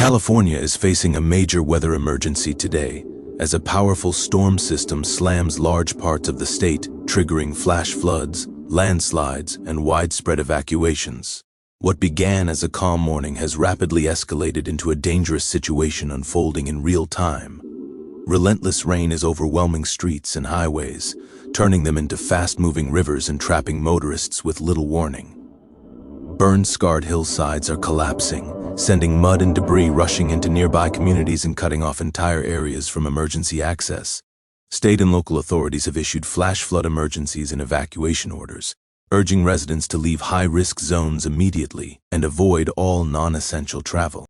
California is facing a major weather emergency today, as a powerful storm system slams large parts of the state, triggering flash floods, landslides, and widespread evacuations. What began as a calm morning has rapidly escalated into a dangerous situation unfolding in real time. Relentless rain is overwhelming streets and highways, turning them into fast-moving rivers and trapping motorists with little warning. Burn-scarred hillsides are collapsing, sending mud and debris rushing into nearby communities and cutting off entire areas from emergency access. State and local authorities have issued flash flood emergencies and evacuation orders, urging residents to leave high-risk zones immediately and avoid all non-essential travel.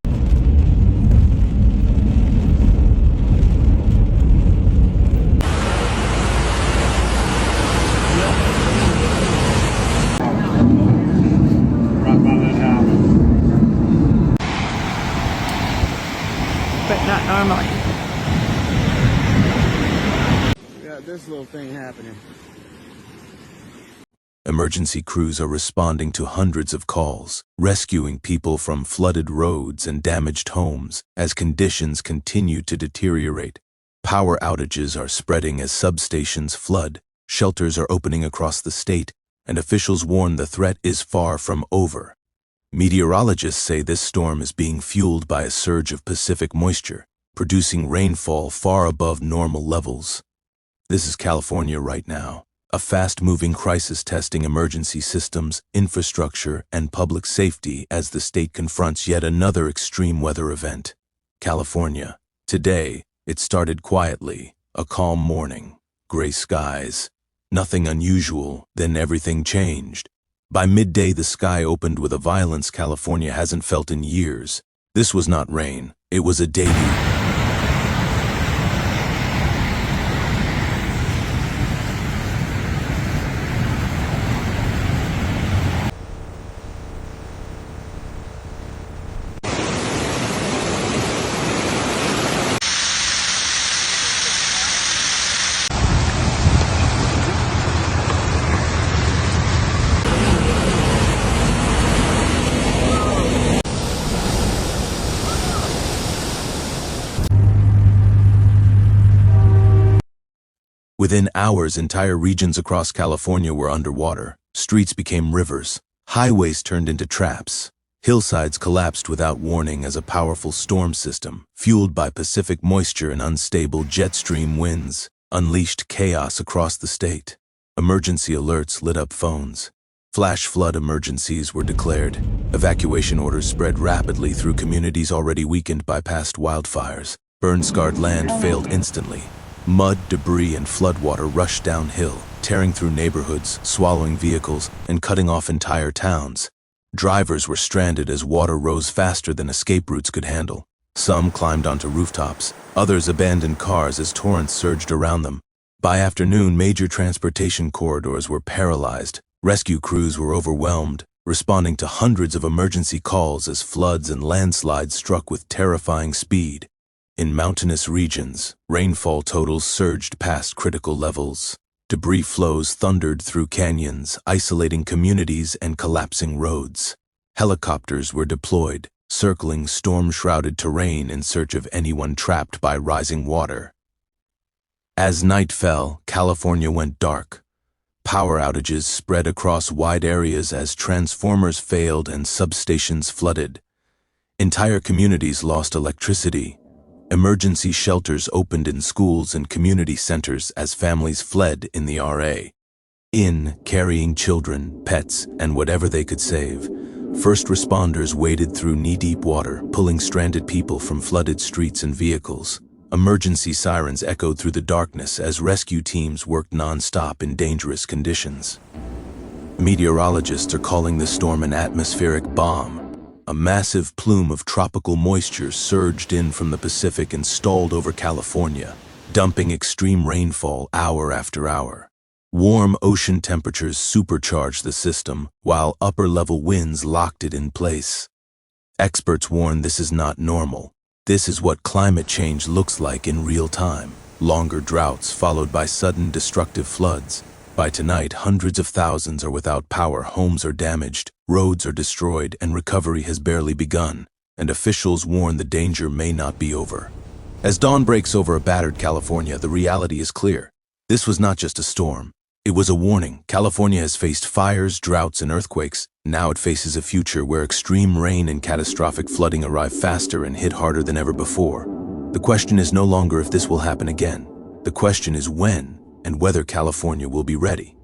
But not normally. We got this little thing happening. Emergency crews are responding to hundreds of calls, rescuing people from flooded roads and damaged homes as conditions continue to deteriorate. Power outages are spreading as substations flood, shelters are opening across the state, and officials warn the threat is far from over. Meteorologists say this storm is being fueled by a surge of Pacific moisture, producing rainfall far above normal levels. This is California right now, a fast-moving crisis testing emergency systems, infrastructure, and public safety as the state confronts yet another extreme weather event. California. Today, it started quietly, a calm morning, gray skies. Nothing unusual, then everything changed. By midday, the sky opened with a violence California hasn't felt in years. This was not rain, it was a deluge. Within hours, entire regions across California were underwater. Streets became rivers. Highways turned into traps. Hillsides collapsed without warning as a powerful storm system, fueled by Pacific moisture and unstable jet stream winds, unleashed chaos across the state. Emergency alerts lit up phones. Flash flood emergencies were declared. Evacuation orders spread rapidly through communities already weakened by past wildfires. Burn-scarred land failed instantly. Mud, debris, and floodwater rushed downhill, tearing through neighborhoods, swallowing vehicles, and cutting off entire towns. Drivers were stranded as water rose faster than escape routes could handle. Some climbed onto rooftops, others abandoned cars as torrents surged around them. By afternoon, major transportation corridors were paralyzed. Rescue crews were overwhelmed, responding to hundreds of emergency calls as floods and landslides struck with terrifying speed. In mountainous regions, rainfall totals surged past critical levels. Debris flows thundered through canyons, isolating communities and collapsing roads. Helicopters were deployed, circling storm-shrouded terrain in search of anyone trapped by rising water. As night fell, California went dark. Power outages spread across wide areas as transformers failed and substations flooded. Entire communities lost electricity. Emergency shelters opened in schools and community centers as families fled in the RA. Carrying children, pets, and whatever they could save. First responders waded through knee-deep water, pulling stranded people from flooded streets and vehicles. Emergency sirens echoed through the darkness as rescue teams worked non-stop in dangerous conditions. Meteorologists are calling the storm an atmospheric bomb. A massive plume of tropical moisture surged in from the Pacific and stalled over California, dumping extreme rainfall hour after hour. Warm ocean temperatures supercharged the system, while upper-level winds locked it in place. Experts warn this is not normal. This is what climate change looks like in real time. Longer droughts followed by sudden destructive floods. By tonight, hundreds of thousands are without power, homes are damaged, roads are destroyed, and recovery has barely begun. and officials warn the danger may not be over. As dawn breaks over a battered California, the reality is clear. This was not just a storm. It was a warning. California has faced fires, droughts, and earthquakes. Now it faces a future where extreme rain and catastrophic flooding arrive faster and hit harder than ever before. The question is no longer if this will happen again. The question is when and whether California will be ready.